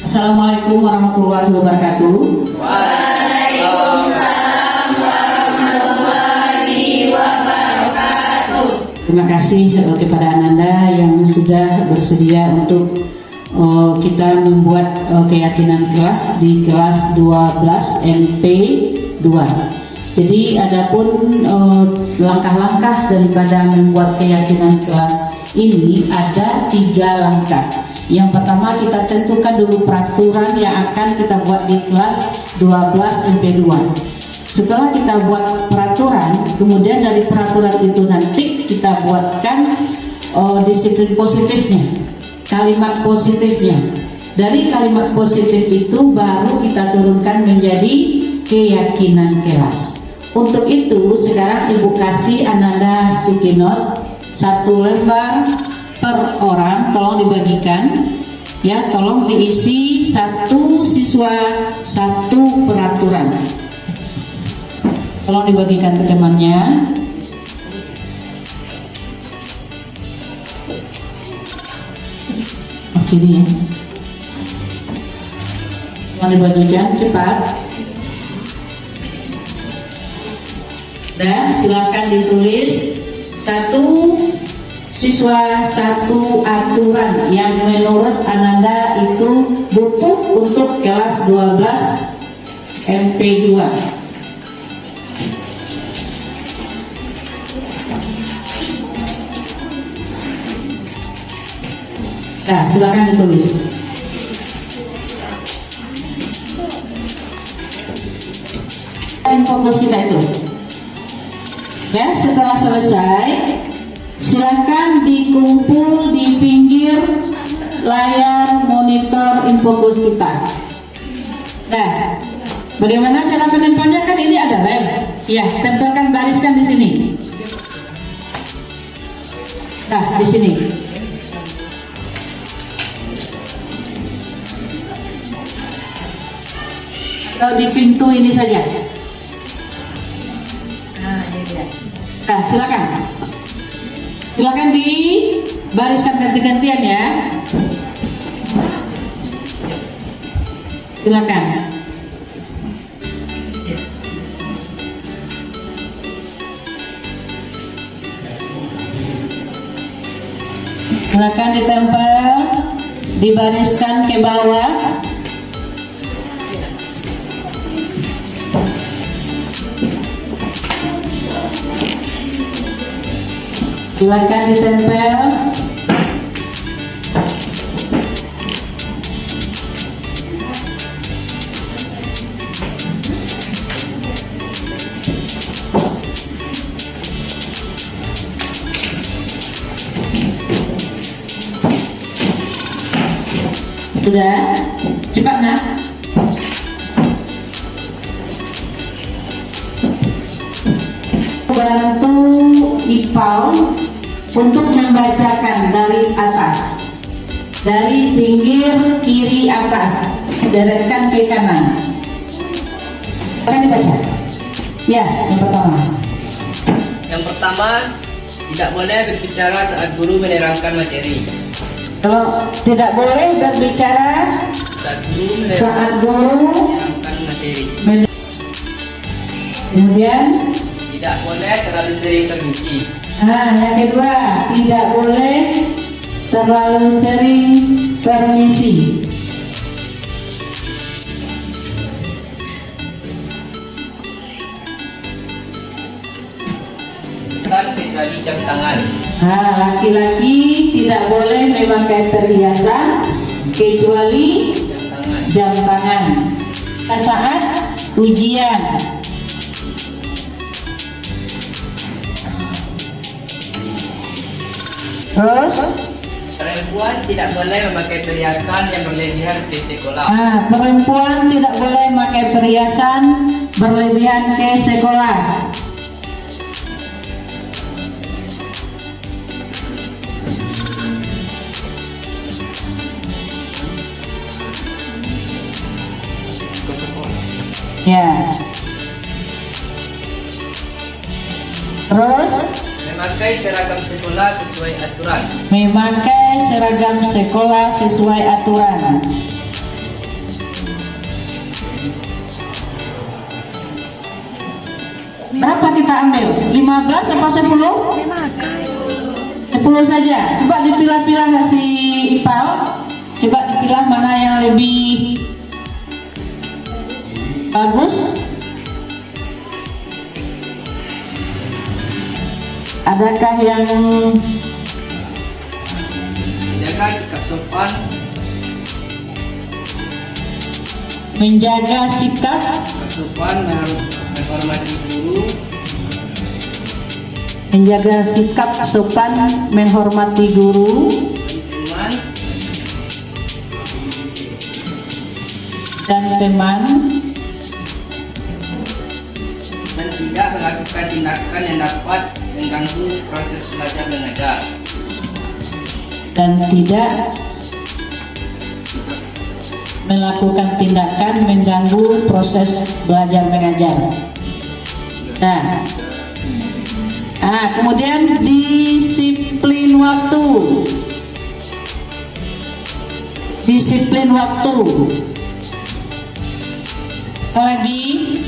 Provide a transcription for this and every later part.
Assalamualaikum warahmatullahi wabarakatuh. Waalaikumsalam warahmatullahi wabarakatuh. Terima kasih kepada Ananda yang sudah bersedia untuk kita membuat keyakinan kelas di kelas 12 MP2. Jadi adapun langkah-langkah daripada membuat keyakinan kelas ini ada 3 langkah. Yang pertama, kita tentukan dulu peraturan yang akan kita buat di kelas 12 MP2. Setelah kita buat peraturan, kemudian dari peraturan itu nanti kita buatkan disiplin positifnya, kalimat positifnya. Dari kalimat positif itu baru kita turunkan menjadi keyakinan kelas. Untuk itu sekarang Ibu kasih Ananda sticky note 1 lembar per orang, tolong dibagikan ya, tolong diisi 1 siswa 1 peraturan, tolong dibagikan ke temannya. Oke ya, tolong dibagikan cepat. Dan silakan ditulis 1 siswa 1 aturan yang menurut Ananda itu butuh untuk kelas 12 MP2. Nah, silakan ditulis. Fokus kita itu. Ya, setelah selesai silakan dikumpul di pinggir layar monitor infobus kita. Nah, bagaimana cara penempelnya? Kan ini ada rem. Ya, tempelkan, bariskan di sini. Nah, di sini. Atau di pintu ini saja. Nah, silakan. Silakan dibariskan ganti-gantian ya. Silakan. Silakan ditempel, dibariskan ke bawah. Silakan ditempel. Sudah? Cepat nak. Bantu Ipal untuk membacakan dari atas, dari pinggir kiri atas, deretkan ke kanan. Akan dibaca. Ya, yang pertama. Yang pertama, tidak boleh berbicara saat guru menerangkan materi. Kalau tidak boleh berbicara saat guru menerangkan materi. Kemudian tidak boleh terlalu sering termisi. yang kedua, tidak boleh terlalu sering permisi. Kecuali jam tangan. Laki-laki tidak boleh memakai perhiasan kecuali jam tangan saat ujian. Terus Perempuan tidak boleh memakai perhiasan yang berlebihan di sekolah. perempuan tidak boleh memakai perhiasan berlebihan ke sekolah. Ya. Terus memakai seragam sekolah sesuai aturan. Memakai seragam sekolah sesuai aturan. Berapa kita ambil? 15 atau 10? 10 saja. Coba dipilah-pilah si Ipal. Coba dipilah mana yang lebih bagus. Adakah yang Jaga sikap sopan, menjaga sikap menghormati guru, menjaga sikap sopan, menghormati guru, teman, dan teman, dan tidak melakukan tindakan yang dapat mengganggu proses belajar mengajar. dan tidak melakukan tindakan mengganggu proses belajar mengajar. Nah, kemudian disiplin waktu. Disiplin waktu. Apa lagi?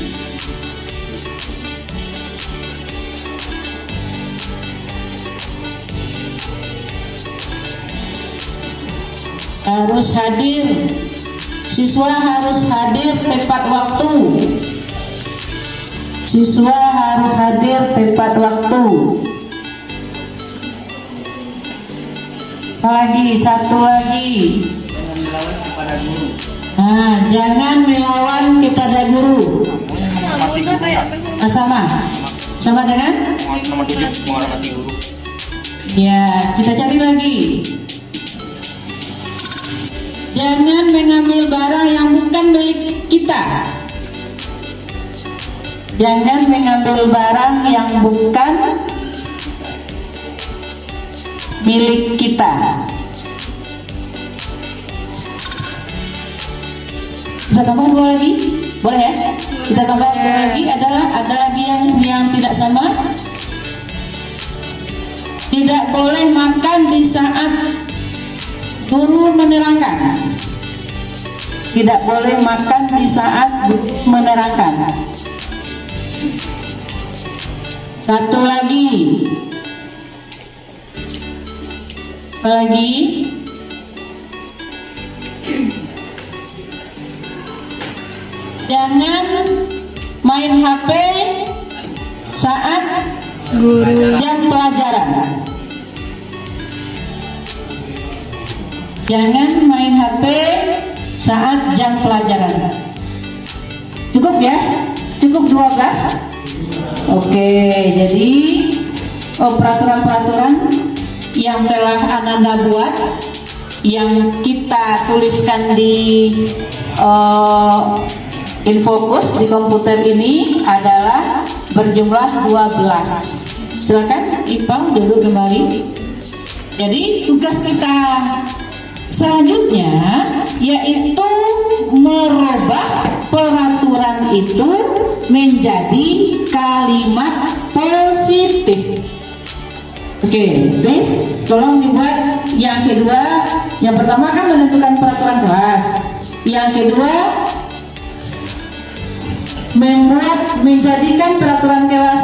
Harus hadir. Siswa harus hadir tepat waktu. Siswa harus hadir tepat waktu. Lagi satu lagi. Jangan melawan kepada guru. Nah, jangan melawan kepada guru. Sama dengan? Menghormati guru. Ya, kita cari lagi. Jangan mengambil barang yang bukan milik kita. Jangan mengambil barang yang bukan milik kita. Bisa tambah dua lagi? Boleh ya? Kita tambah dua lagi. Ada lagi yang tidak sama. Tidak boleh makan di saat guru menerangkan. Tidak boleh makan di saat guru menerangkan. Satu lagi. Apa lagi? Jangan main HP saat jam pelajaran. Jangan main HP saat jam pelajaran. Cukup ya? Cukup 12? Oke, jadi peraturan-peraturan yang telah Ananda buat, yang kita tuliskan di Infokus di komputer ini adalah berjumlah 12. Silakan Ipang duduk kembali. Jadi tugas kita selanjutnya yaitu merubah peraturan itu menjadi kalimat positif. Oke, please tolong dibuat yang kedua. Yang pertama kan menentukan peraturan kelas. Yang kedua menjadikan peraturan kelas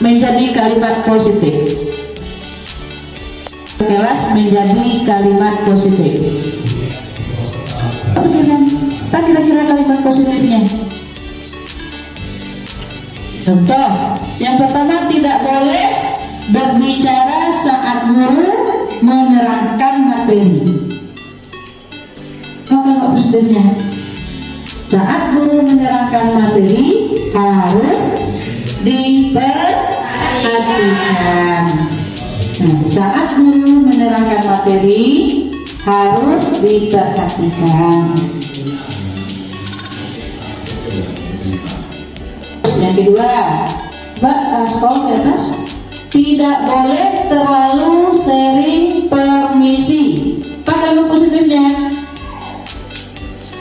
menjadi kalimat positif. Kelas menjadi kalimat positif. Apa kira-kira kalimat positifnya? Contoh, yang pertama, tidak boleh berbicara saat guru menerangkan materi. Apa kalimat positifnya? Saat guru menerangkan materi harus diperhatikan. Saat guru menerangkan materi harus diperhatikan. Yang kedua, Mbak scroll ke atas. Tidak boleh terlalu sering permisi. Apa kalimat positifnya?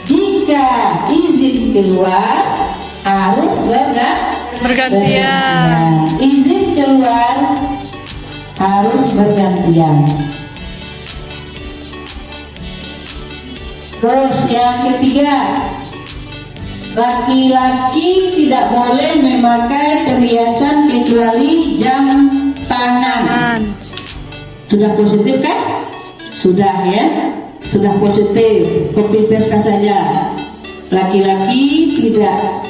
Jika izin keluar harus bergantian. Izin keluar harus bergantian. Terus yang ketiga, Laki-laki tidak boleh memakai perhiasan kecuali jam tangan. Sudah positif kan? Sudah ya? Sudah positif. Copy paste saja. Laki-laki tidak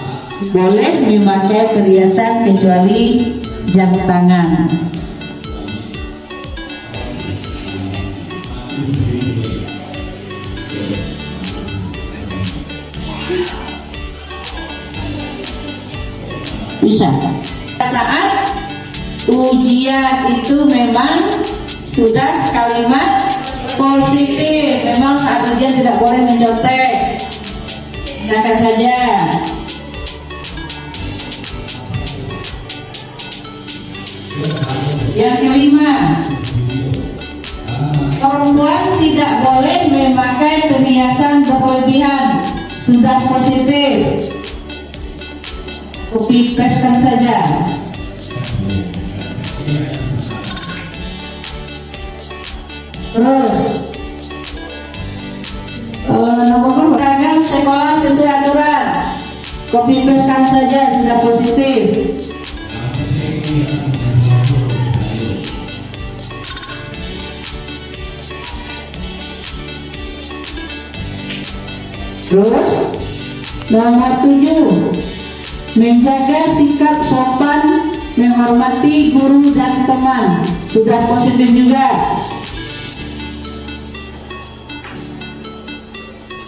boleh memakai perhiasan kecuali jam tangan. Bisa. Saat ujian itu memang sudah kalimat positif. Memang saat ujian tidak boleh mencontek. Kata saja. Yang kelima, perempuan tidak boleh memakai perhiasan berlebihan. Sudah positif. Copy paste saja. Terus nomor seragam sekolah sesuai aturan. Copy paste saja, sudah positif. Terus nomor 7, menjaga sikap sopan, menghormati guru dan teman. Sudah positif juga.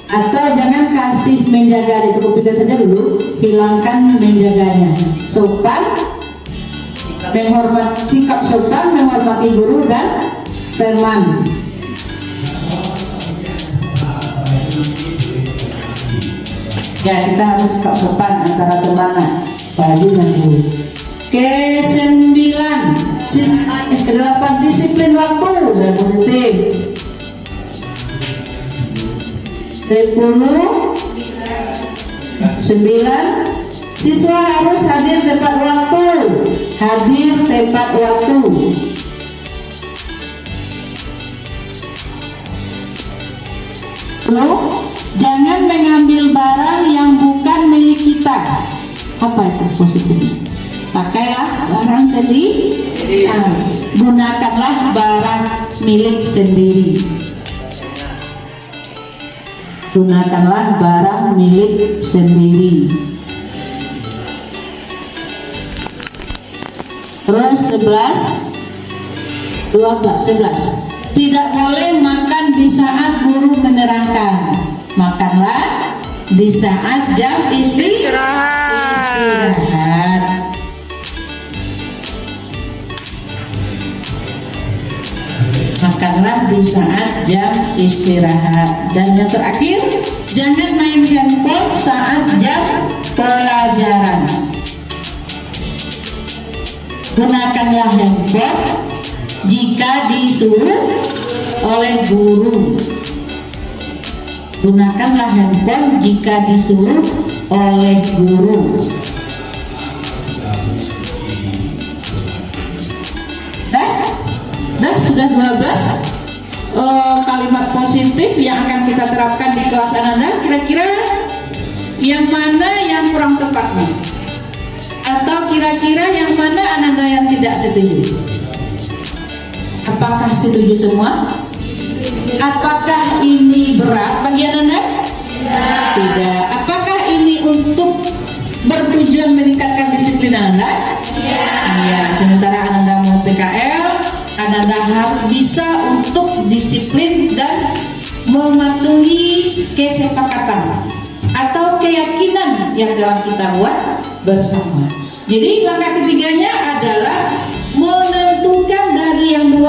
Atau jangan kasih menjaga, itu kita saja dulu, hilangkan menjaganya. Sopan, menghormati, sikap sopan, menghormati guru dan teman. Ya, kita harus sikap sopan antara teman, apalagi dengan guru. Ke-9, ke-8, disiplin waktu. Sudah positif. 10, 9, siswa harus hadir tepat waktu. Hadir tepat waktu. Lalu, jangan mengambil barang yang bukan milik kita. Apa itu positifnya? Pakailah barang sendiri. Gunakanlah barang milik sendiri. Gunakanlah barang milik sendiri. Terus 11. Tidak boleh makan di saat guru menerangkan. Makanlah di saat jam istirahat. Makanlah di saat jam istirahat. Dan yang terakhir, jangan main handphone saat jam pelajaran. Gunakanlah handphone jika disuruh oleh guru. Gunakanlah handphone jika disuruh oleh guru. Dan sudah 12 kalimat positif yang akan kita terapkan di kelas Ananda. Kira-kira yang mana yang kurang tepat nih? Atau kira-kira yang mana Ananda yang tidak setuju? Apakah setuju semua? Apakah ini berat bagi Ananda? Tidak. Apakah ini untuk bertujuan meningkatkan disiplin Ananda? Iya. Sementara Ananda mau PKL, Ananda harus bisa untuk disiplin dan mematuhi kesepakatan atau keyakinan yang telah kita buat bersama. Jadi langkah ketiganya adalah menentukan dari yang 12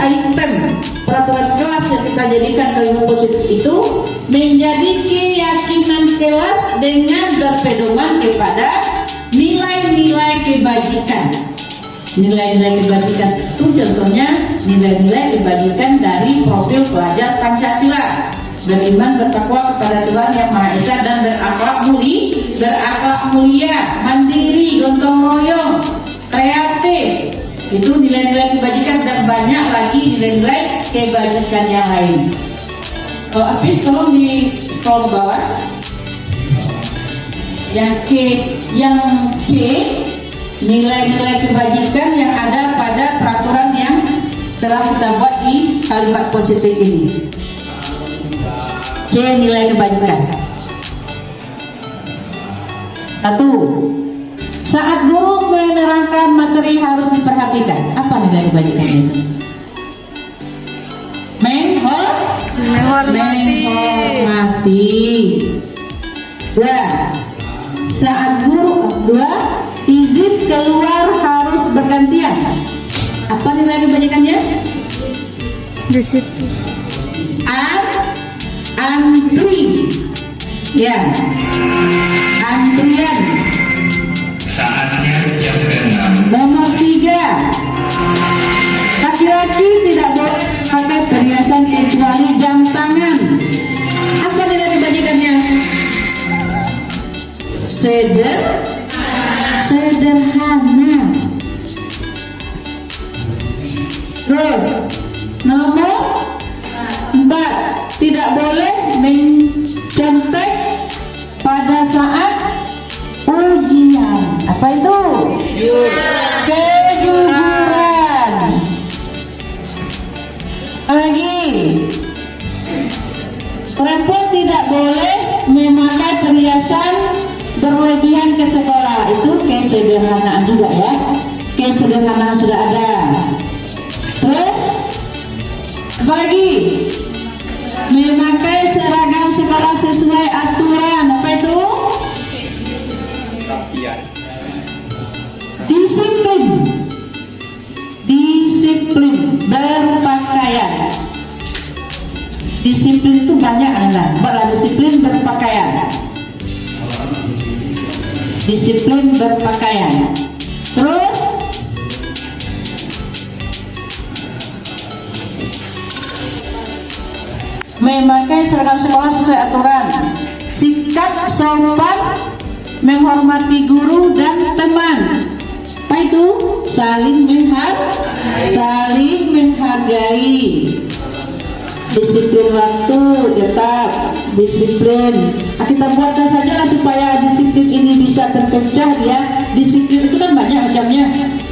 item peraturan kelas yang kita jadikan kalimat positif itu menjadi keyakinan kelas dengan berpedoman kepada nilai-nilai kebajikan. Nilai-nilai kebajikan itu contohnya nilai-nilai kebajikan dari profil pelajar Pancasila: beriman, bertakwa kepada Tuhan Yang Maha Esa, dan berakhlak mulia, mandiri, gotong royong, kreatif. Itu nilai-nilai kebajikan, dan banyak lagi nilai-nilai kebajikan yang lain. Hafiz, tolong di scroll ke bawah. Yang K, yang C, nilai-nilai kebajikan yang ada pada peraturan yang telah kita buat di kalimat positif ini. C, nilai kebajikan. 1. Saat guru menerangkan materi harus diperhatikan. Apa nilai kebajikan itu? Menghormati. 2. Saat guru, 2. Izin keluar harus bergantian. Apa nilai kebajikannya? Disiplin. Antri. Ya. Antrian. Saatnya jam 6. Nomor 3. Laki-laki tidak boleh pakai perhiasan kecuali jam tangan. Apa nilai kebajikannya? Sederhana. Terus nomor 4. Tidak boleh mencontek pada saat ujian. Apa itu? Kejujuran. Lagi, perempuan tidak boleh memakai perhiasan berlebihan ke sekolah. Itu kesederhanaan juga ya. Kesederhanaan sudah ada. Terus apa lagi? Memakai seragam sekolah sesuai aturan. Apa itu? Disiplin berpakaian. Disiplin itu banyak anak. Buatlah disiplin berpakaian. Disiplin berpakaian. Terus memakai seragam sekolah sesuai aturan. Sikap sopan, menghormati guru dan teman. Apa itu? Saling menghargai. Disiplin waktu, tetap disiplin. Kita buatkan saja lah supaya disiplin ini bisa terpecah ya. Disiplin itu kan banyak macamnya.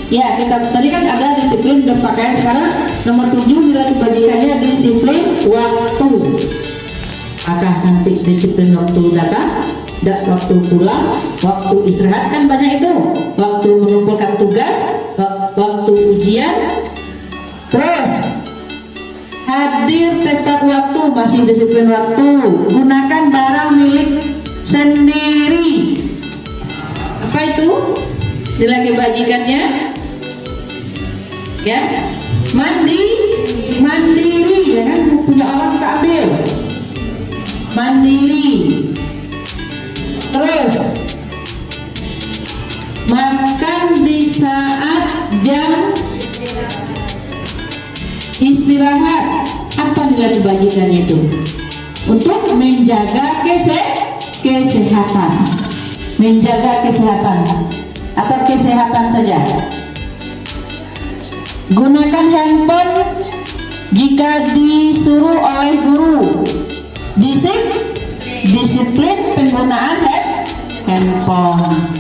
Ya, kita tadi kan ada disiplin berpakaian, sekarang nomor 7 nilai kebajikannya disiplin waktu. Apakah nanti disiplin waktu datang, waktu pulang, waktu istirahat, kan banyak itu. Waktu mengumpulkan tugas, waktu ujian. Terus hadir tepat waktu, masih disiplin waktu. Gunakan barang milik sendiri. Apa itu? Nilai kebajikannya? Ya, mandiri, ya kan, punya orang tak ambil. Mandiri. Terus makan di saat jam istirahat. Apa nilai kebajikannya itu? Untuk menjaga kesehatan. Menjaga kesehatan atau kesehatan saja. Gunakan handphone jika disuruh oleh guru. Disiplin penggunaan handphone.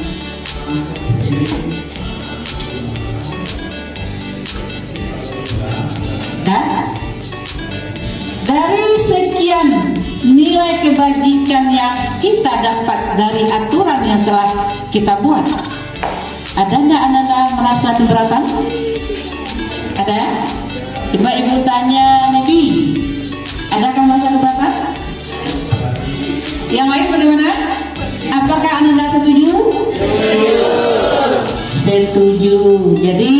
Dan dari sekian nilai kebajikan yang kita dapat dari aturan yang telah kita buat, ada nggak anak-anak merasa keberatan? Ada? Coba ibu tanya Nabi, adakah merasa keberatan? Yang lain bagaimana? Apakah anda setuju? Setuju. Jadi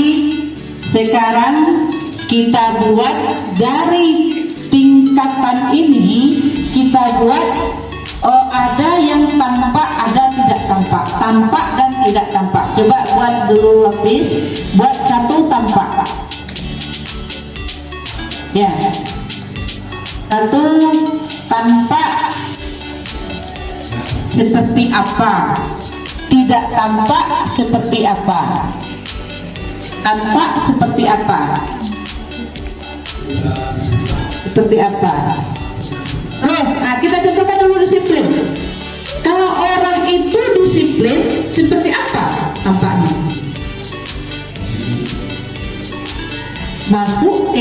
sekarang kita buat dari tingkatan ini, kita buat ada yang tampak, ada tidak tampak, tampak dan tidak tampak. Coba buat dulu habis, buat satu tampak. Ya, satu tampak seperti apa, tidak tampak seperti apa, tampak seperti apa, seperti apa. Terus kita contohkan dulu disiplin. Kalau orang itu disiplin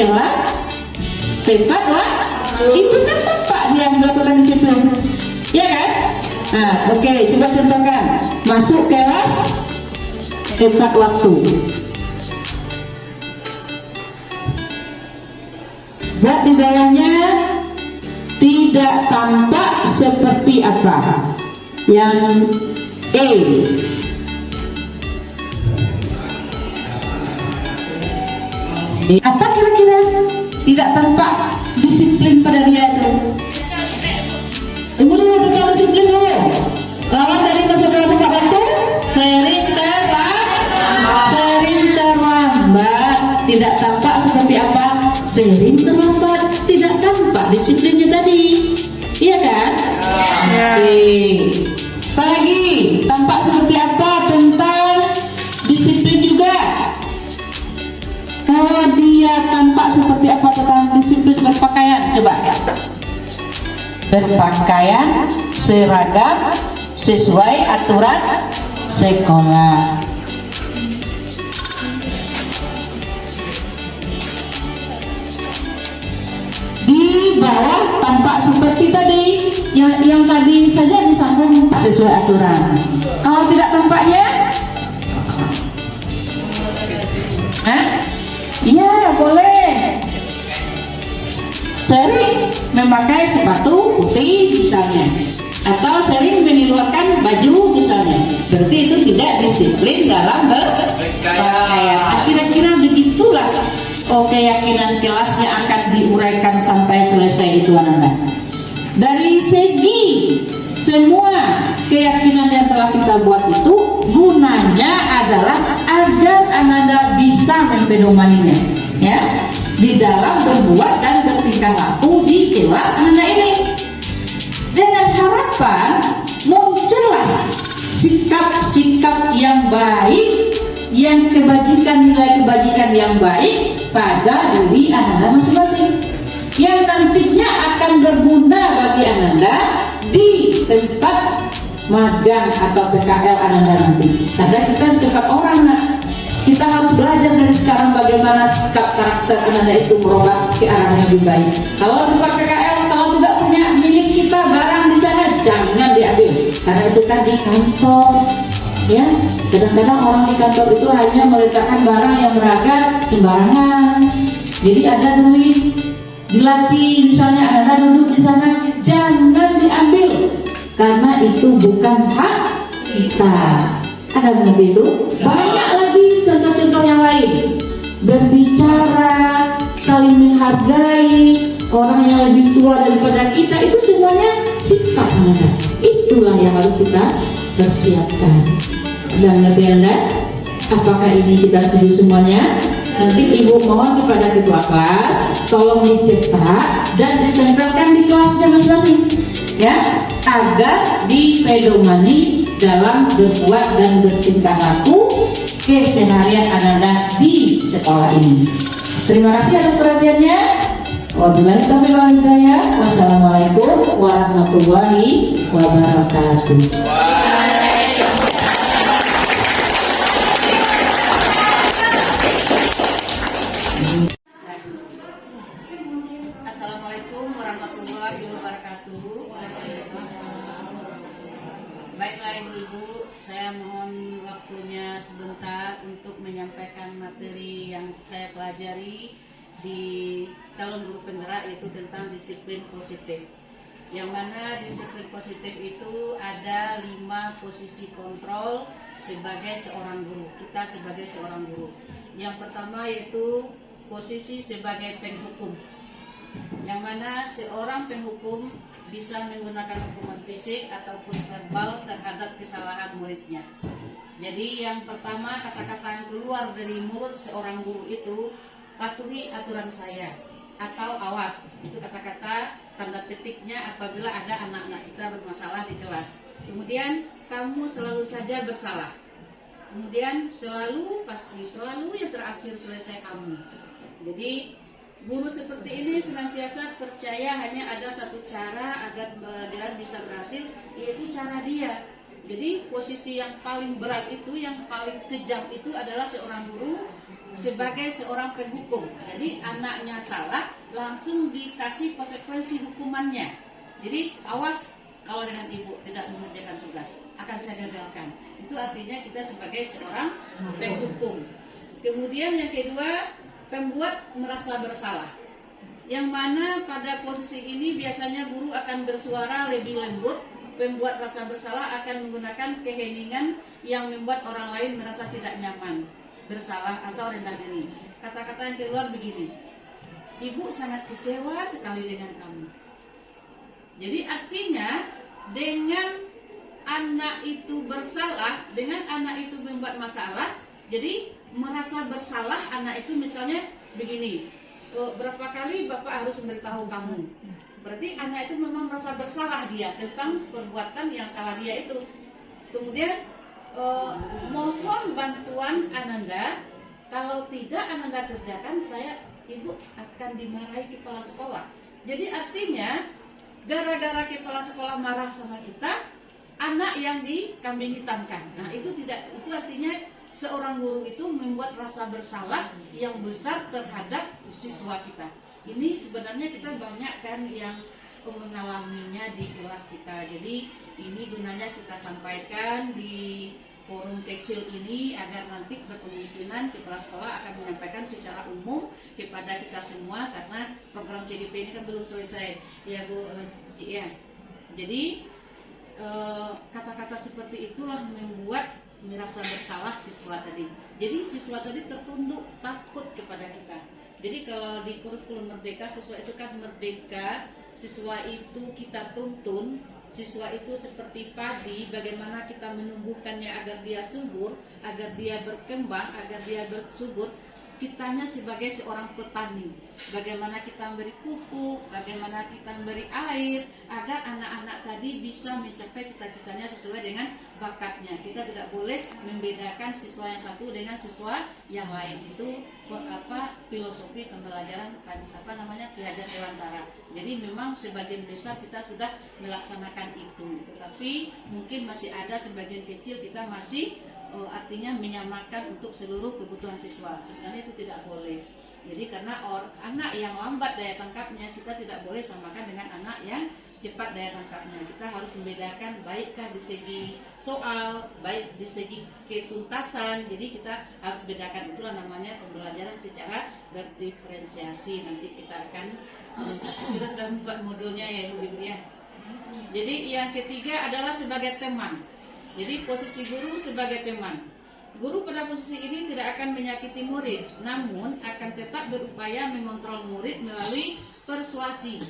kelas, tempat itu kan tempat dia melakukan disiplin, ya kan? Nah, oke, coba contohkan. Masuk kelas, tempat waktu. Buat di bawahnya tidak tampak seperti apa? Yang A. Apa kira-kira tidak tampak disiplin pada dia itu? Tunggu dulu, kita disiplin dulu. Lawan dari saudara tempat waktu, sering terlambat. Tidak tampak seperti apa? Sering terlambat, tidak tampak disiplinnya tadi. Iya kan? Oke. Apalagi tampak seperti apa tentang disiplin juga? Kalau dia tampak seperti apa tentang disiplin berpakaian, coba. Berpakaian seragam sesuai aturan sekolah. Di bawah tampak seperti tadi, yang tadi saja disambung sesuai aturan. Kalau tidak tampaknya, iya boleh. Sering memakai sepatu putih misalnya, atau sering mengeluarkan baju misalnya, berarti itu tidak disiplin dalam berpakaian. Kira-kira begitulah keyakinan kelas yang akan diuraikan sampai selesai itu anak-anak. Dari segi semua keyakinan yang telah kita buat itu gunanya adalah agar anak-anak bisa mempedomaninya, ya, di dalam berbuat dan bertingkah laku di kelas anak-anak ini, dengan harapan muncullah sikap-sikap yang baik, yang kebajikan, nilai kebajikan yang baik pada diri anak-anak masing-masing, yang nantinya akan berguna bagi anak-anak di tempat magang atau PKL anak-anak nanti. Karena kita tetap orang, nak. Kita harus belajar dari sekarang bagaimana sikap karakter anak-anak itu merubah ke arah yang lebih baik. Kalau tempat PKL, kalau tidak punya milik kita barang di sana, jangan diambil. Karena itu kan di kantor, ya. Kadang-kadang orang di kantor itu hanya meletakkan barang yang berharga sembarangan. Jadi ada duit di laci misalnya, anak-anak duduk di sana, jangan diambil karena itu bukan hak kita. Ada begitu itu? Banyak lagi contoh-contoh yang lain. Berbicara, saling menghargai orang yang lebih tua daripada kita, itu semuanya sikap anak-anak. Itulah yang harus kita persiapkan. Dan nanti Anda, apakah ini kita setuju semuanya? Nanti Ibu mohon kepada ketua kelas, tolong dicetak dan ditempelkan di kelasnya masing-masing, ya, agar dipedomani dalam berbuat dan bertingkah laku keseharian anak-anak di sekolah ini. Terima kasih atas perhatiannya. Wabillahi taufiq wal hidayah. Wassalamualaikum warahmatullahi wabarakatuh. Assalamualaikum warahmatullahi wabarakatuh. Baiklah ibu-ibu, saya mohon waktunya sebentar untuk menyampaikan materi yang saya pelajari di calon guru penggerak, yaitu tentang disiplin positif. Yang mana disiplin positif itu ada 5 posisi kontrol sebagai seorang guru, kita sebagai seorang guru. Yang pertama yaitu posisi sebagai penghukum, yang mana seorang penghukum bisa menggunakan hukuman fisik ataupun verbal terhadap kesalahan muridnya. Jadi yang pertama, kata-kata yang keluar dari mulut seorang guru itu, patuhi aturan saya, atau awas. Itu kata-kata tanda petiknya apabila ada anak-anak kita bermasalah di kelas. Kemudian kamu selalu saja bersalah. Kemudian selalu, pasti selalu yang terakhir selesai kamu. Jadi guru seperti ini senantiasa percaya hanya ada satu cara agar pembelajaran bisa berhasil, yaitu cara dia. Jadi posisi yang paling berat itu, yang paling kejam itu adalah seorang guru sebagai seorang penghukum. Jadi anaknya salah, langsung dikasih konsekuensi hukumannya. Jadi awas kalau dengan ibu tidak mengerjakan tugas, akan saya gagalkan. Itu artinya kita sebagai seorang penghukum. Kemudian yang kedua, pembuat merasa bersalah. Yang mana pada posisi ini biasanya guru akan bersuara lebih lembut. Pembuat rasa bersalah akan menggunakan keheningan yang membuat orang lain merasa tidak nyaman, bersalah atau rendah diri. Kata-kata yang keluar begini, ibu sangat kecewa sekali dengan kamu. Jadi artinya dengan anak itu bersalah, dengan anak itu membuat masalah, jadi merasa bersalah anak itu misalnya begini, berapa kali bapak harus memberitahu kamu. Berarti anak itu memang merasa bersalah dia tentang perbuatan yang salah dia itu. Kemudian mohon bantuan Ananda. Kalau tidak Ananda kerjakan, ibu akan dimarahi kepala sekolah. Jadi artinya gara-gara kepala sekolah marah sama kita, anak yang dikambing hitamkan. Nah itu artinya seorang guru itu membuat rasa bersalah yang besar terhadap siswa kita. Ini sebenarnya kita banyak kan yang mengalaminya di kelas kita. Jadi ini gunanya kita sampaikan di forum kecil ini agar nanti berkemungkinan kepala sekolah akan menyampaikan secara umum kepada kita semua, karena program CDP ini kan belum selesai ya Bu. Ya. Jadi kata-kata seperti itulah membuat merasa bersalah siswa tadi. Jadi siswa tadi tertunduk takut kepada kita. Jadi kalau di kurikulum merdeka, siswa itu kan merdeka, siswa itu kita tuntun, siswa itu seperti padi, bagaimana kita menumbuhkannya agar dia subur, agar dia berkembang, agar dia bersubur. Kitanya sebagai seorang petani, bagaimana kita memberi pupuk, bagaimana kita memberi air, agar anak-anak tadi bisa mencapai cita-citanya sesuai dengan bakatnya. Kita tidak boleh membedakan siswa yang satu dengan siswa yang lain. Itu filosofi pembelajaran belajar dewantara. Jadi memang sebagian besar kita sudah melaksanakan itu, tetapi mungkin masih ada sebagian kecil kita masih artinya menyamakan untuk seluruh kebutuhan siswa. Sebenarnya itu tidak boleh. Jadi karena anak yang lambat daya tangkapnya, kita tidak boleh samakan dengan anak yang cepat daya tangkapnya. Kita harus membedakan baikkah di segi soal, baik di segi ketuntasan. Jadi kita harus bedakan, itulah namanya pembelajaran secara berdiferensiasi. Nanti kita sudah membuat modulnya ya Ibu ya. Jadi yang ketiga adalah sebagai teman. Jadi posisi guru sebagai teman. Guru pada posisi ini tidak akan menyakiti murid, namun akan tetap berupaya mengontrol murid melalui persuasi.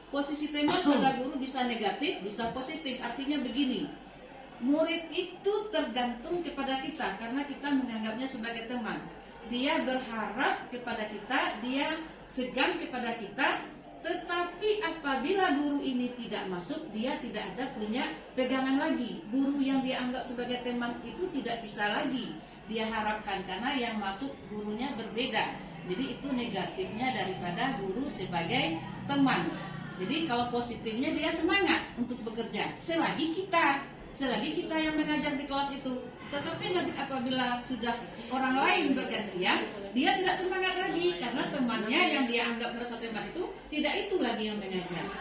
Posisi teman pada guru bisa negatif, bisa positif. Artinya begini, murid itu tergantung kepada kita karena kita menganggapnya sebagai teman. Dia berharap kepada kita, dia segan kepada kita. Tetapi apabila guru ini tidak masuk, dia tidak ada punya pegangan lagi. Guru yang dia anggap sebagai teman itu tidak bisa lagi dia harapkan, karena yang masuk gurunya berbeda. Jadi itu negatifnya daripada guru sebagai teman. Jadi kalau positifnya dia semangat untuk bekerja selagi kita yang mengajar di kelas itu. Tetapi nanti apabila sudah orang lain bergantian, dia tidak semangat lagi karena temannya yang dia anggap merasa teman itu tidak itu lagi yang mengajar.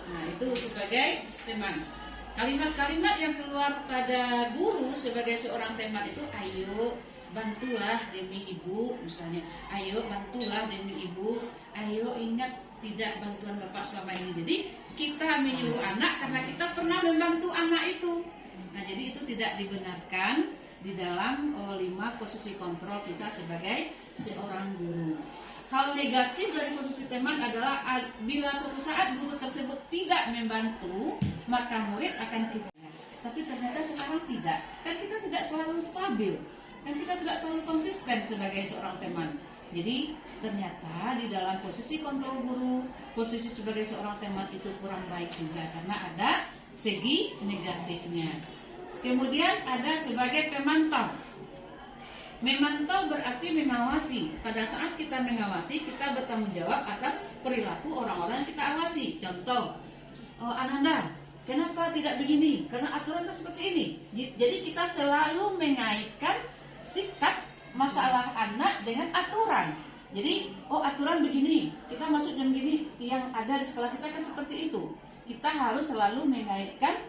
Nah itu sebagai teman. Kalimat-kalimat yang keluar pada guru sebagai seorang teman itu, ayo bantulah demi ibu misalnya, ayo bantulah demi ibu, ayo ingat tidak bantuan bapak selama ini. Jadi kita menyuruh anak karena kita pernah membantu anak itu. Nah jadi itu tidak dibenarkan di dalam 5 posisi kontrol kita sebagai seorang guru. Hal negatif dari posisi teman adalah bila suatu saat guru tersebut tidak membantu, maka murid akan kecewa. Tapi ternyata sekarang tidak. Kan kita tidak selalu stabil, kan kita tidak selalu konsisten sebagai seorang teman. Jadi ternyata di dalam posisi kontrol guru, posisi sebagai seorang teman itu kurang baik juga karena ada segi negatifnya. Kemudian ada sebagai pemantau. Memantau berarti mengawasi. Pada saat kita mengawasi, kita bertanggung jawab atas perilaku orang-orang yang kita awasi. Contoh, Ananda, kenapa tidak begini? Karena aturan seperti ini. Jadi kita selalu mengaitkan sikap masalah anak dengan aturan. Jadi, aturan begini, kita masuk jam begini, yang ada di sekolah kita kan seperti itu. Kita harus selalu mengaitkan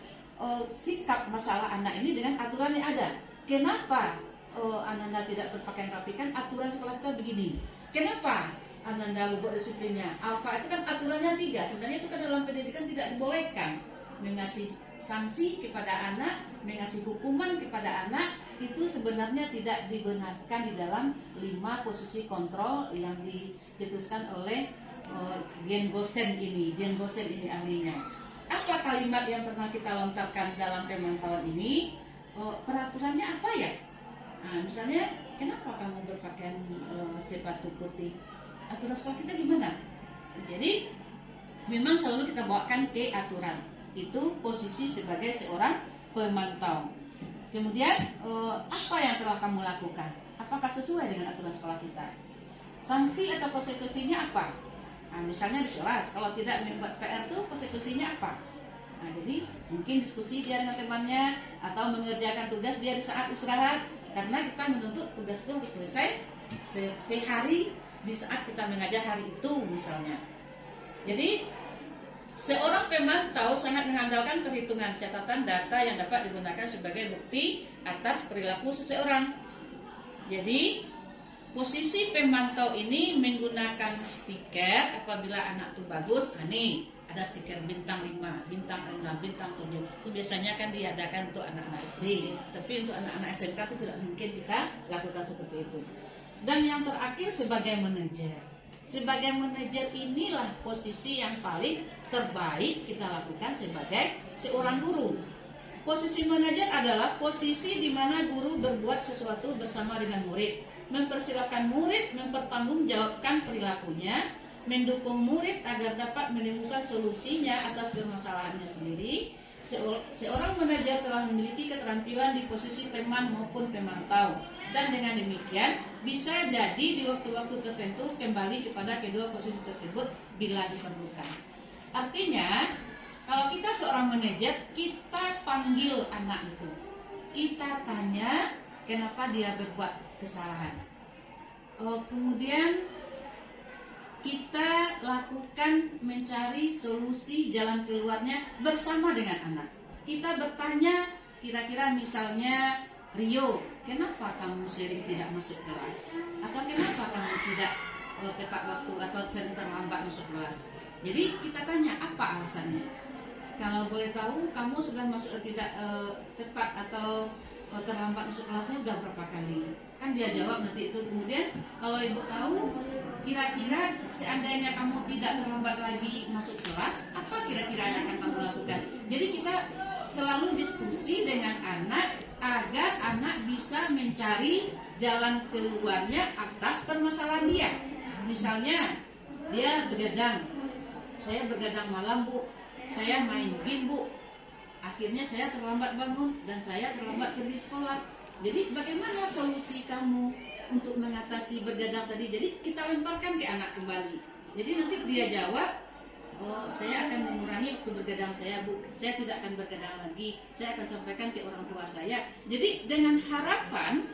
sikap masalah anak ini dengan aturan yang ada. Kenapa Ananda tidak berpakaian rapi? Kan aturan sekolah kita begini. Kenapa Ananda lupa disiplinnya? Alfa itu kan aturannya 3. Sebenarnya itu kan dalam pendidikan tidak dibolehkan. Mengasih sanksi kepada anak, mengasih hukuman kepada anak, itu sebenarnya tidak dibenarkan di dalam 5 posisi kontrol yang dicetuskan oleh Dian Gosen ini ahlinya. Apa kalimat yang pernah kita lontarkan dalam pemantauan ini? Peraturannya apa ya? Nah, misalnya, kenapa kamu berpakaian sepatu putih? Aturan sekolah kita gimana? Jadi, memang selalu kita bawakan ke aturan. Itu posisi sebagai seorang pemantau. Kemudian, apa yang telah kamu lakukan? Apakah sesuai dengan aturan sekolah kita? Sanksi atau konsekuensinya apa? Nah, misalnya di kelas, kalau tidak membuat PR itu konsekuensinya apa? Nah, jadi mungkin diskusi dia dengan temannya atau mengerjakan tugas dia di saat istirahat, karena kita menuntut tugas itu harus selesai sehari di saat kita mengajar hari itu misalnya. Jadi seorang pemantau sangat mengandalkan perhitungan catatan data yang dapat digunakan sebagai bukti atas perilaku seseorang. Jadi posisi pemantau ini menggunakan stiker apabila anak itu bagus. Nih ada stiker bintang 5, bintang 6, bintang 7. Itu biasanya kan diadakan untuk anak-anak SD. Tapi untuk anak-anak SMK itu tidak mungkin kita lakukan seperti itu. Dan yang terakhir sebagai manajer. Sebagai manajer inilah posisi yang paling terbaik kita lakukan sebagai seorang guru. Posisi manajer adalah posisi di mana guru berbuat sesuatu bersama dengan murid, mempersilahkan murid mempertanggungjawabkan perilakunya, mendukung murid agar dapat menemukan solusinya atas permasalahannya sendiri. Seorang manajer telah memiliki keterampilan di posisi teman maupun pemantau, dan dengan demikian bisa jadi di waktu-waktu tertentu kembali kepada kedua posisi tersebut bila diperlukan. Artinya, kalau kita seorang manajer, kita panggil anak itu, kita tanya kenapa dia berbuat kesalahan. Kemudian kita lakukan mencari solusi jalan keluarnya bersama dengan anak. Kita bertanya, kira-kira misalnya Rio, kenapa kamu sering tidak masuk kelas? Atau kenapa kamu tidak tepat waktu atau sering terlambat masuk kelas? Jadi kita tanya apa alasannya. Kalau boleh tahu, kamu sudah masuk tidak tepat atau terlambat masuk kelasnya udah berapa kali? Kan dia jawab nanti itu. Kemudian kalau ibu tahu, kira-kira seandainya kamu tidak terlambat lagi masuk kelas, apa kira-kira yang akan kamu lakukan? Jadi kita selalu diskusi dengan anak agar anak bisa mencari jalan keluarnya atas permasalahan dia. Misalnya dia begadang, saya begadang malam bu, saya main game bu, akhirnya saya terlambat bangun dan saya terlambat pergi sekolah. Jadi bagaimana solusi kamu untuk mengatasi begadang tadi? Jadi kita lemparkan ke anak kembali. Jadi nanti dia jawab, saya akan mengurangi waktu bergadang saya bu, saya tidak akan bergadang lagi, saya akan sampaikan ke orang tua saya. Jadi dengan harapan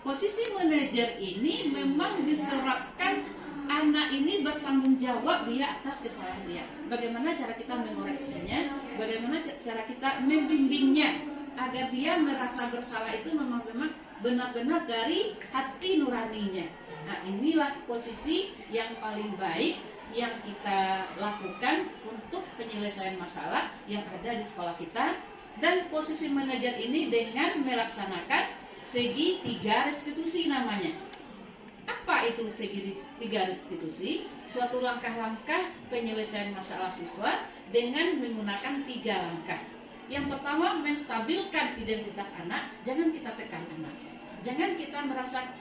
posisi manajer ini memang diterapkan anak ini bertanggung jawab dia atas kesalahan dia. Bagaimana cara kita mengoreksinya, bagaimana cara kita membimbingnya agar dia merasa bersalah itu memang benar-benar dari hati nuraninya. Nah, inilah posisi yang paling baik yang kita lakukan untuk penyelesaian masalah yang ada di sekolah kita. Dan posisi manajer ini dengan melaksanakan segi 3 restitusi namanya. Apa itu segi 3 restitusi? Suatu langkah-langkah penyelesaian masalah siswa dengan menggunakan 3 langkah. Yang pertama, menstabilkan identitas anak. Jangan kita tekan anak. Jangan kita merasa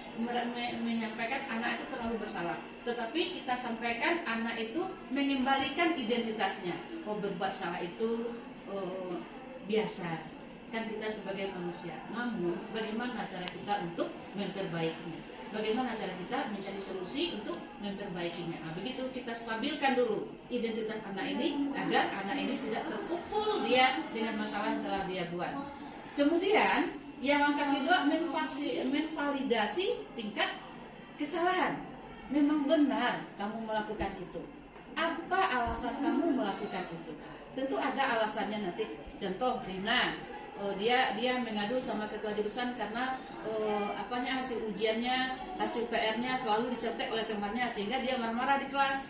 menyampaikan anak itu terlalu bersalah. Tetapi kita sampaikan anak itu mengembalikan identitasnya. Berbuat salah itu biasa. Kan kita sebagai manusia. Namun, bagaimana cara kita untuk memperbaikinya? Bagaimana cara kita mencari solusi untuk memperbaikinya? Nah, begitu kita stabilkan dulu identitas anak ini agar anak ini tidak terpukul dia dengan masalah yang telah dia buat. Kemudian Yang langkah kedua menvalidasi tingkat kesalahan. Memang benar kamu melakukan itu. Apa alasan kamu melakukan itu? Tentu ada alasannya nanti. Contoh Rina, dia mengadu sama ketua jurusan karena hasil ujiannya, hasil PR-nya selalu dicontek oleh temannya sehingga dia marah-marah di kelas.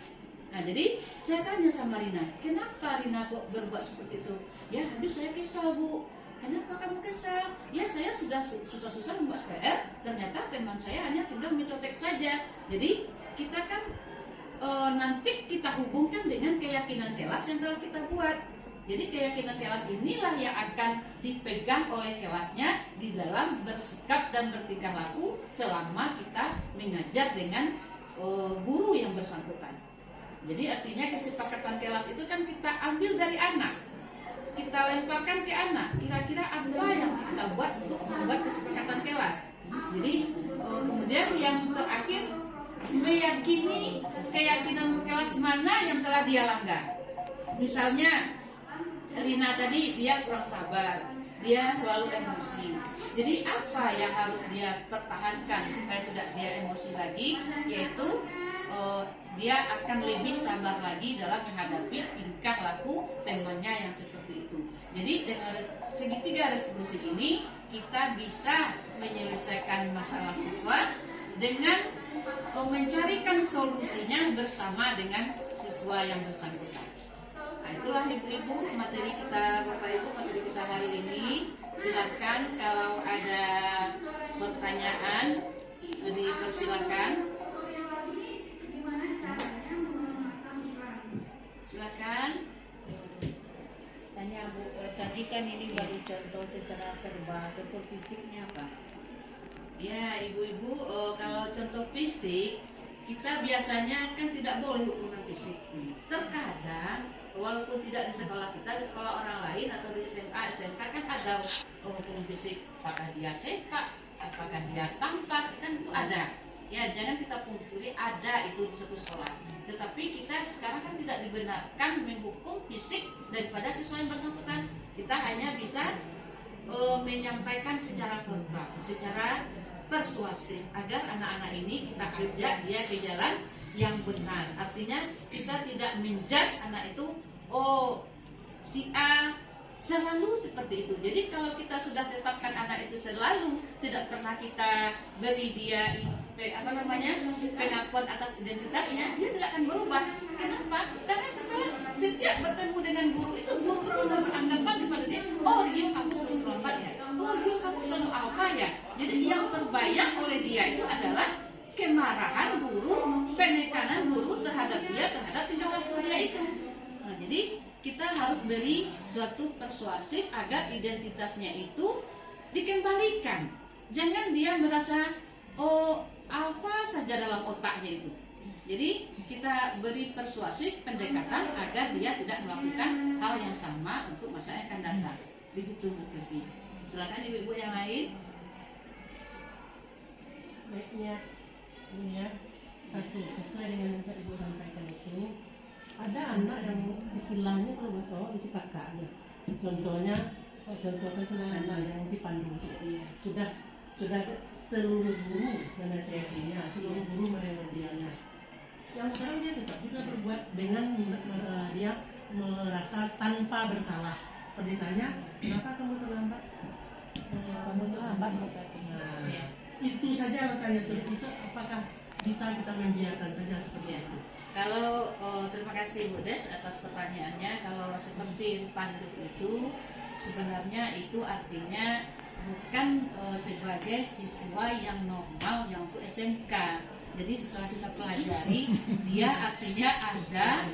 Nah, jadi saya tanya sama Rina, kenapa Rina kok berbuat seperti itu? Ya, habis saya kesal, Bu. Kenapa kamu kesal? Ya, saya sudah susah-susah membuat PR, ternyata teman saya hanya tinggal mencontek saja. Jadi kita kan nanti kita hubungkan dengan keyakinan kelas yang telah kita buat. Jadi keyakinan kelas inilah yang akan dipegang oleh kelasnya di dalam bersikap dan bertingkah laku selama kita mengajar dengan guru yang bersangkutan. Jadi artinya kesepakatan kelas itu kan kita ambil dari anak, kita lemparkan ke anak. Kira-kira apa yang kita buat untuk membuat kesepakatan kelas. Jadi kemudian yang terakhir, meyakini keyakinan kelas mana yang telah dia langgar. Misalnya Rina tadi dia kurang sabar, dia selalu emosi. Jadi apa yang harus dia pertahankan supaya tidak dia emosi lagi, yaitu dia akan lebih sabar lagi dalam menghadapi tingkah laku temannya yang seperti itu. Jadi dengan segitiga restitusi ini kita bisa menyelesaikan masalah siswa dengan mencarikan solusinya bersama dengan siswa yang bersangkutan. Nah, itulah ibu-ibu materi kita, bapak ibu materi kita hari ini. Silakan kalau ada pertanyaan dipersilakan. Silakan. Tanya Bu, tadi kan ini baru contoh secara verbal, contoh fisiknya apa? Ya, ibu-ibu, kalau contoh fisik, kita biasanya kan tidak boleh hukuman fisik. Terkadang, walaupun tidak di sekolah kita, di sekolah orang lain atau di SMA, SMK kan ada hukuman fisik. Apakah dia sepak, apakah dia tampar, kan itu ada. Ya, jangan kita pungkiri ada itu di suatu sekolah. Tetapi kita sekarang kan tidak dibenarkan menghukum fisik daripada siswa yang bersangkutan. Kita hanya bisa menyampaikan secara verbal, secara persuasif agar anak-anak ini kita ajak dia ke jalan yang benar. Artinya kita tidak menjudge anak itu, oh si A selalu seperti itu. Jadi kalau kita sudah tetapkan anak itu selalu, tidak pernah kita beri dia pengakuan atas identitasnya, dia tidak akan berubah. Kenapa? Karena setiap bertemu dengan guru itu beranggapan kepada dia, oh Rio kamu selalu terlambat ya, oh Rio kamu selalu alfa ya. Jadi yang terbayang oleh dia itu adalah kemarahan guru, penekanan guru terhadap dia, terhadap tingkah laku dia itu. Nah, jadi kita harus beri suatu persuasif agar identitasnya itu dikembalikan. Jangan dia merasa oh alfa saja dalam otaknya itu. Jadi kita beri persuasif pendekatan agar dia tidak melakukan hal yang sama untuk masa yang akan datang. Begitu Bu Devi. Silakan ibu-ibu yang lain. Baiknya, ini ya, satu sesuai dengan yang ibu sampaikan itu, ada anak yang istilahnya kalau masuk isi kakaknya. Contohnya anak yang si Pandu sudah seluruh guru menasihatinya, seluruh guru menemudiannya. Yang sekarang dia tetap juga berbuat dengan dia merasa tanpa bersalah. Ditanya, kenapa kamu terlambat? Kamu terlambat Ya. Itu saja rasanya itu apakah bisa kita membiarkan saja seperti itu? Kalau terima kasih Bu Des atas pertanyaannya. Kalau seperti Pandu itu sebenarnya itu artinya bukan sebagai siswa yang normal yang untuk SMK. Jadi setelah kita pelajari, dia artinya ada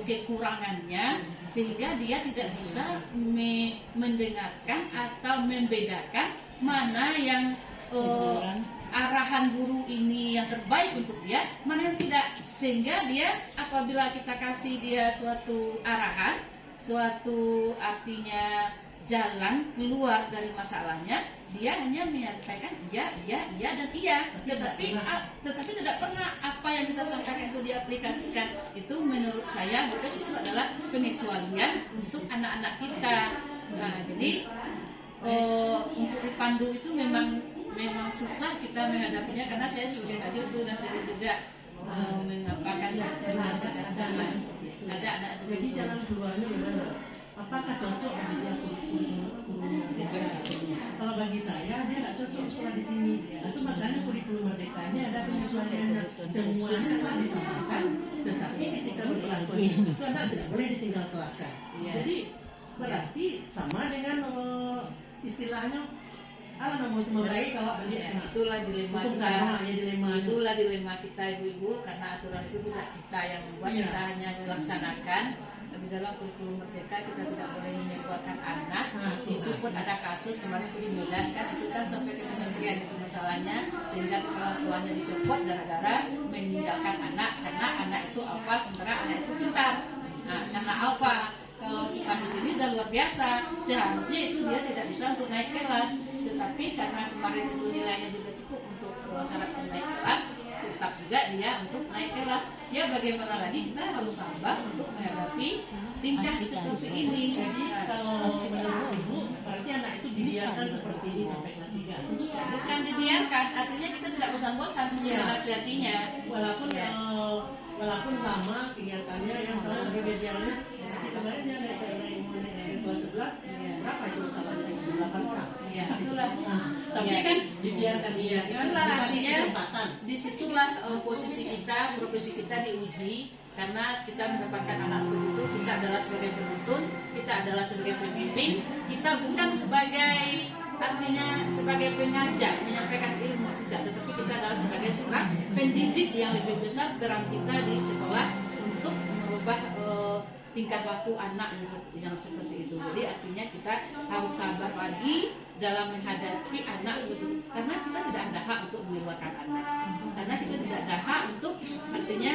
kekurangannya sehingga dia tidak bisa mendengarkan atau membedakan mana yang arahan guru ini yang terbaik untuk dia, mana yang tidak. Sehingga dia apabila kita kasih dia suatu arahan, suatu artinya jalan keluar dari masalahnya, dia hanya menyampaikan iya dan iya, tetapi tidak pernah apa yang kita sampaikan itu diaplikasikan. Itu menurut saya itu adalah pengecualian untuk anak-anak kita. Nah, jadi untuk dipandu itu memang susah kita menghadapinya, karena saya sebagai tajur itu dan saya juga mengapakan ada anak. Jadi jalan keluarnya gimana? Apakah cocok bagi dia kurikulum merdeka di sini? Kalau bagi saya dia nggak cocok sekolah di sini. Itu makanya kurikulum merdekanya ada penyesuaiannya. Semuanya anak disampaikan, tetapi ketika berlaku itu anak tidak boleh ditinggal kelaskan. Jadi berarti sama dengan istilahnya mau cuma baik kalau beli Itulah dilema hukum kita. karma, ya dilema itu. Itulah dilema kita ibu-ibu, karena aturan itu tidak kita yang membuat, Iya. kita hanya melaksanakan. Di dalam kurikulum merdeka kita tidak boleh menyebarkan anak. Itu pun ada kasus kemarin itu di Medan kan, itu kan sampai ke kementerian itu masalahnya, sehingga kepala sekolahnya dicopot gara-gara meninggalkan anak, karena anak itu apa, sementara anak itu pintar. Nah, karena apa? Kalau si Pandu ini udah luar biasa, seharusnya itu dia tidak bisa untuk naik kelas, tetapi karena kemarin itu nilainya juga cukup untuk syarat naik kelas, tetap juga dia untuk naik kelas. Ya bagaimana lagi, kita harus sabar untuk menghadapi tingkah seperti ini. Jadi kalau menurut ibu, berarti anak itu dibiarkan seperti ini sampai kelas 3. Bukan dibiarkan, artinya kita tidak bosan-bosan untuk menasihatinya. Walaupun lama kegiatannya yang selalu remedialnya seperti kemarin dia naik kelas 11, berapa itu salahnya 8 orang. Ya, itulah. Tapi Ya. kan dibiarkan dia. Itulah dikasih artinya kesempatan. disitulah posisi kita, profesi kita diuji, karena kita mendapatkan anak seperti itu. Kita adalah sebagai penuntun, kita adalah sebagai pembimbing, kita bukan sebagai, artinya sebagai pengajar menyampaikan ilmu, tidak, tetapi kita adalah sebagai seorang pendidik yang lebih besar peran kita di sekolah untuk merubah tingkat laku anak yang seperti itu. Jadi artinya kita harus sabar lagi dalam menghadapi anak seperti itu, karena kita tidak ada hak untuk mengeluarkan anak, karena kita tidak ada hak untuk, artinya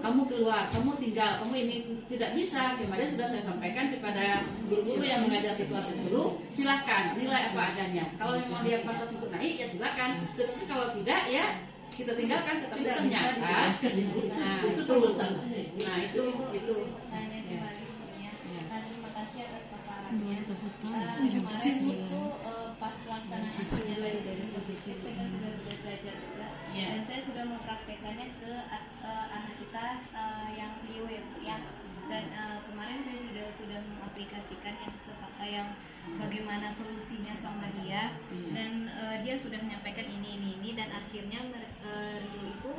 kamu keluar, kamu tinggal, kamu ini tidak bisa. Kemarin sudah saya sampaikan kepada guru-guru yang mengajar di kelas 10, silakan nilai apa adanya. Kalau memang dia pantas untuk naik ya silakan, tetapi kalau tidak ya kita tinggalkan. Tetapi ternyata itu Tanya kembali ya. Terima kasih atas paparannya. Kemarin itu pas pelaksanaan aksinya dari posisi saya kan sudah belajar juga, dan saya sudah mempraktekannya ke anak kita yang Rio ya Bu ya. Dan kemarin saya sudah mengaplikasikan yang bagaimana solusinya sama dia, dan dia sudah menyampaikan ini, dan akhirnya Rio itu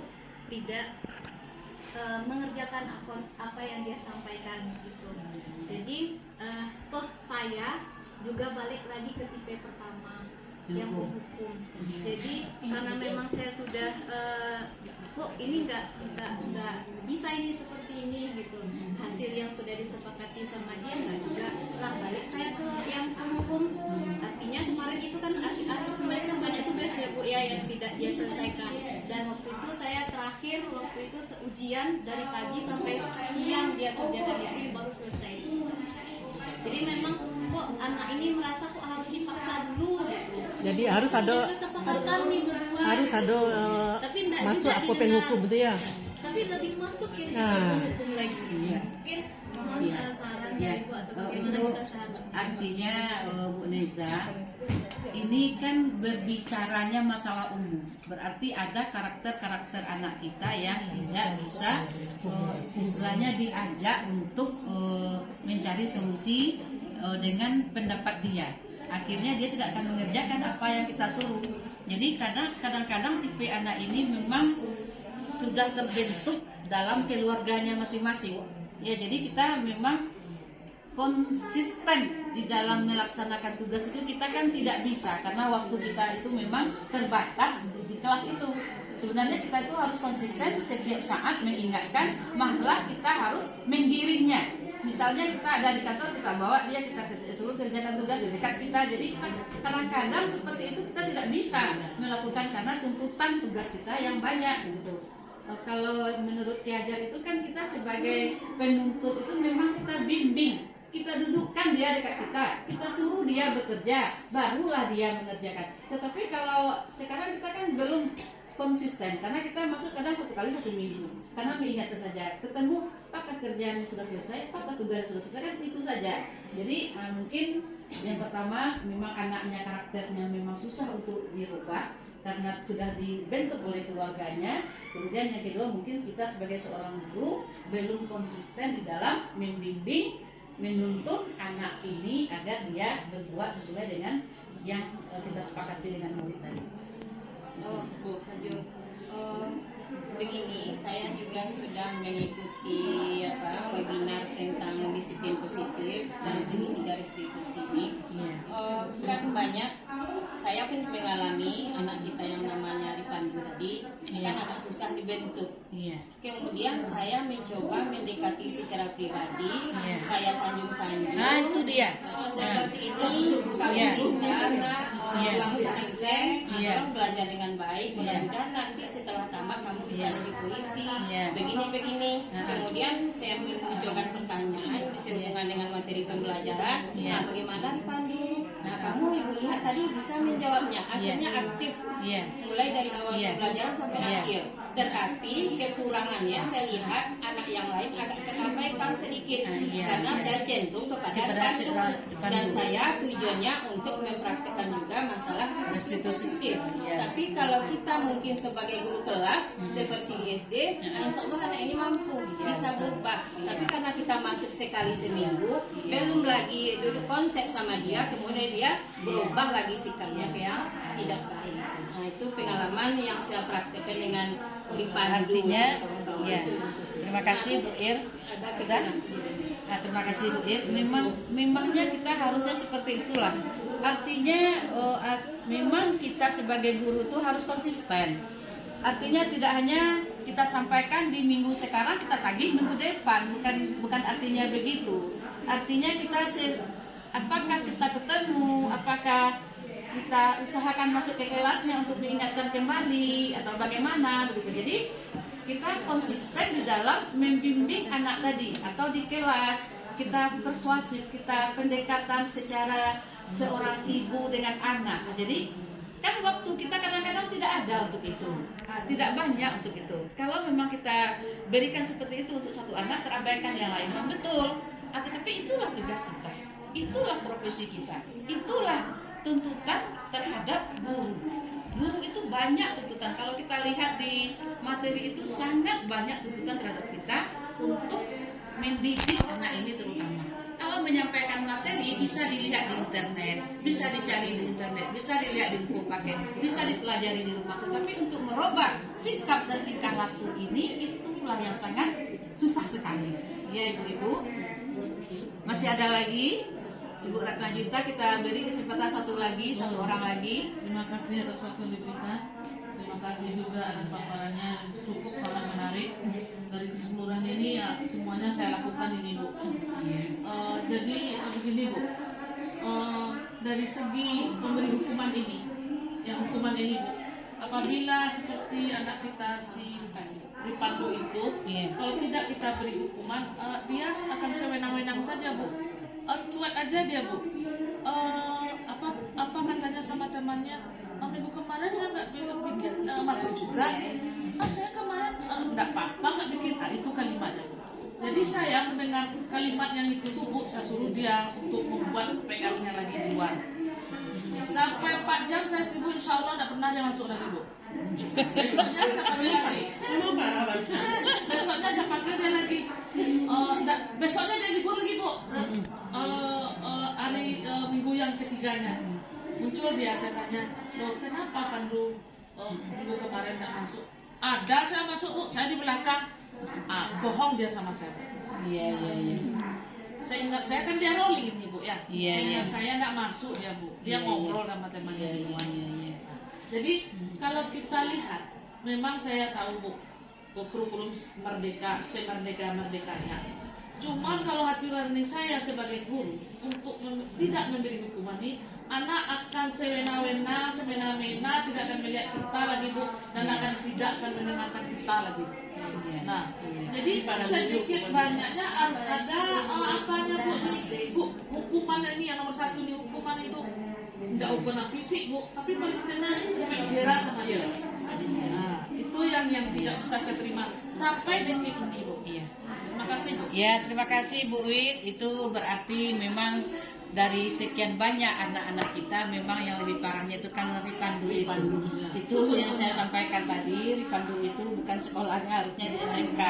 tidak mengerjakan apa yang dia sampaikan gitu. Jadi toh saya juga balik lagi ke tipe pertama yang menghukum. Jadi karena memang saya sudah kok ini nggak bisa ini seperti ini gitu. Hasil yang sudah disepakati sama dia nggak juga lah, balik saya ke yang penghukum. Artinya kemarin itu kan akhir semester banyak tugas ya Bu ya yang tidak dia selesaikan, dan waktu itu saya terakhir ujian dari pagi sampai siang dia kerjakan di sini baru selesai. Jadi memang kok anak ini merasa kok harus dipaksa dulu gitu. Jadi harus ada kesepakatan nih berdua. harus ada Tapi enggak masuk juga aku didengar. penghukum betul ya. Tapi lebih masuk ya hukum lagi. Mungkin mohon sarannya Ibu atau bagaimana untuk kita seharusnya. artinya Bu Neza, ini kan berbicaranya masalah umum, berarti ada karakter-karakter anak kita yang tidak bisa istilahnya diajak untuk mencari solusi dengan pendapat dia. Akhirnya dia tidak akan mengerjakan apa yang kita suruh. Jadi kadang-kadang tipe anak ini memang sudah terbentuk dalam keluarganya masing-masing. Ya, jadi kita memang konsisten di dalam melaksanakan tugas itu kita kan tidak bisa, karena waktu kita itu memang terbatas di kelas itu. Sebenarnya kita itu harus konsisten setiap saat mengingatkan, malah kita harus menggiringnya. Misalnya kita ada di kantor, kita bawa dia, kita suruh kerjakan tugas di dekat kita. Jadi kita kadang-kadang seperti itu kita tidak bisa melakukan karena tuntutan tugas kita yang banyak gitu. Kalau menurut Ki Hajar itu kan kita sebagai penuntut itu memang kita bimbing, kita dudukkan dia dekat kita suruh dia bekerja, barulah dia mengerjakan. Tetapi kalau sekarang kita kan belum konsisten, karena kita masuk kadang 1 kali 1 minggu, karena mengingatkan saja ketemu apakah kerjaan sudah selesai, apakah tugas sudah selesai, kan itu saja. Jadi mungkin yang pertama memang anaknya karakternya memang susah untuk dirubah karena sudah dibentuk oleh keluarganya. Kemudian yang kedua mungkin kita sebagai seorang guru belum konsisten di dalam membimbing, menuntun anak ini agar dia berbuat sesuai dengan yang kita sepakati dengan murid tadi. Oh, Bu Fajur, begini, saya juga sudah mengikuti webinar tentang disiplin positif dari segi 3 restitusi ini. Kan banyak, saya pun mengalami anak kita yang namanya Rifandu tadi, kan agak susah dibentuk. Kemudian saya mencoba mendekati secara pribadi, saya sanjung-sanjung. Nah itu dia. Seperti ini, kamu pintar, kamu sengkleng, tolong belajar dengan baik. Mudah-mudahan nanti setelah tamat kamu bisa jadi polisi. Begini-begini. Kemudian saya menunjukkan pertanyaan sehubungan dengan materi pembelajaran. Nah, bagaimana Rifandu? Nah, kamu ibu lihat tadi bisa menjawabnya. Akhirnya aktif. Mulai dari awal pembelajaran sampai akhir. Tetapi kekurangannya saya lihat anak yang lain agak terabaikan sedikit karena saya cenderung kepada Rifandu. Dan saya tujuannya untuk mempraktekkan juga masalah restitusi. Tapi kalau kita mungkin sebagai guru kelas seperti di SD, insya Allah anak ini mampu bisa berubah. Tapi karena kita masuk sekali seminggu, belum lagi duduk konsep sama dia, kemudian dia berubah lagi sikapnya yang tidak baik. Nah, itu pengalaman yang saya praktekkan dengan Rifandu. Artinya, terima kasih Bu Ir. Terima kasih Bu Ir. Memangnya kita harusnya seperti itulah. Artinya memang kita sebagai guru itu harus konsisten. Artinya tidak hanya kita sampaikan di minggu sekarang kita tagih minggu depan, bukan artinya begitu. Artinya kita apakah kita ketemu, apakah kita usahakan masuk ke kelasnya untuk mengingatkan kembali atau bagaimana begitu. Jadi kita konsisten di dalam membimbing anak tadi atau di kelas kita persuasif, kita pendekatan secara seorang ibu dengan anak. Nah, jadi kan waktu kita kadang-kadang tidak ada untuk itu, tidak banyak untuk itu. Kalau memang kita berikan seperti itu untuk satu anak, terabaikan yang lain, betul. Tapi itulah tugas kita, itulah profesi kita, itulah tuntutan terhadap guru. Guru itu banyak tuntutan. Kalau kita lihat di materi itu sangat banyak tuntutan terhadap kita untuk mendidik anak ini terutama. Kalau menyampaikan materi bisa dilihat di internet, bisa dicari di internet, bisa dilihat di buku paket, bisa dipelajari di rumah. Tetapi untuk merubah sikap dan tingkah laku ini, itulah yang sangat susah sekali. Ya Ibu-Ibu, masih ada lagi Ibu Ratna Juta, kita beri kesempatan satu orang lagi. Terima kasih atas waktu yang diberikan. Terima kasih juga atas paparannya yang cukup sangat menarik. Dari keseluruhan ini ya semuanya saya lakukan ini Bu. Jadi begini Bu, dari segi pemberi hukuman ini, hukuman ini Bu, apabila seperti anak kita si Rifandu itu, kalau tidak kita beri hukuman, dia akan sewenang-wenang saja Bu. Cuek aja dia Bu. Apa katanya sama temannya, minggu kemarin saya nggak bikin masuk juga. Saya kemarin nggak apa-apa nggak bikin. Itu kalimatnya Bu. Jadi saya mendengar kalimat yang itu tuh Bu, saya suruh dia untuk membuat PR-nya lagi di luar. Sampai 4 jam saya tunggu, insya Allah nggak pernah dia masuk lagi Bu. Besoknya saya panggil lagi. Besoknya saya panggil dia lagi. Besoknya dia libur lagi Bu. Hari minggu yang ketiganya muncul dia, saya tanya, loh kenapa Pandu minggu kemarin nggak masuk? Ada saya masuk Bu, saya di belakang. Bohong dia sama saya. Iya. Saya ingat saya kan dia rolling ini Bu ya. Saya nggak masuk dia Bu. Dia ngobrol sama temannya di luar. Jadi kalau kita lihat, memang saya tahu Bu, kurikulum merdeka, semerdeka-merdekanya. Cuman kalau hati nurani saya sebagai guru untuk tidak memberi hukuman ini, anak akan sewena-wena, semena-mena, tidak akan melihat kita lagi Bu, dan tidak akan mendengarkan kita lagi. Nah, jadi sedikit banyaknya harus ada apanya Bu, hukuman ini yang nomor 1 ini, hukuman itu tidak hukuman fisik Bu, tapi paling kena efek jerah sama dia. Itu yang tidak bisa saya terima sampai detik ini, Bu. Iya. Terima kasih, Bu. Ya, terima kasih Bu Wit. Itu berarti memang dari sekian banyak anak-anak kita memang yang lebih parahnya itu kan Ripandu itu. Itu yang saya sampaikan tadi, Ripandu itu bukan sekolahnya harusnya di SMK,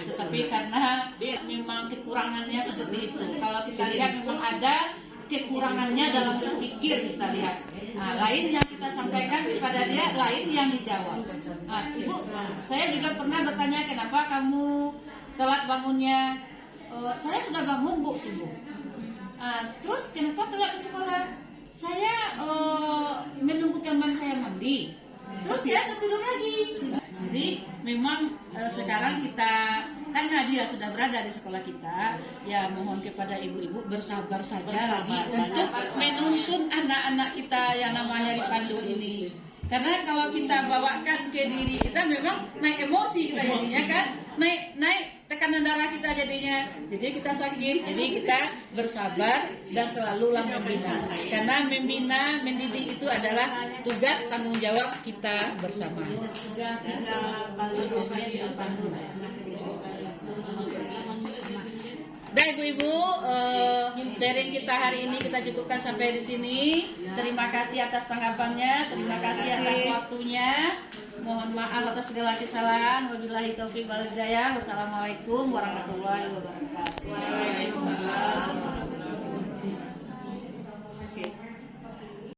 tetapi karena memang kekurangannya seperti itu. Kalau kita lihat memang ada kekurangannya dalam berpikir, kita lihat. Nah, lain yang kita sampaikan kepada dia, lain yang dijawab. Nah, Ibu, saya juga pernah bertanya kenapa kamu telat bangunnya. Saya sudah bangun, Bu, subuh. Terus kenapa telat ke sekolah? Saya menunggu teman saya mandi. Terus saya tertidur lagi. Jadi memang sekarang kita, karena dia sudah berada di sekolah kita, ya mohon kepada ibu-ibu bersabar saja lagi untuk menuntun anak-anak kita yang namanya Ripandu ini. Karena kalau kita bawakan ke diri kita memang naik emosi kita jadinya kan, naik tekanan darah kita jadinya, jadi kita sakit. Jadi kita bersabar dan selalulah membina, karena membina, mendidik itu adalah tugas tanggung jawab kita bersama. Dan ibu-ibu, sharing kita hari ini kita cukupkan sampai di sini. Terima kasih atas tanggapannya, terima kasih atas waktunya. Mohon maaf atas segala kesalahan. Wabillahi taufiq wal hidayah. Wassalamualaikum warahmatullahi wabarakatuh. Waalaikumsalam.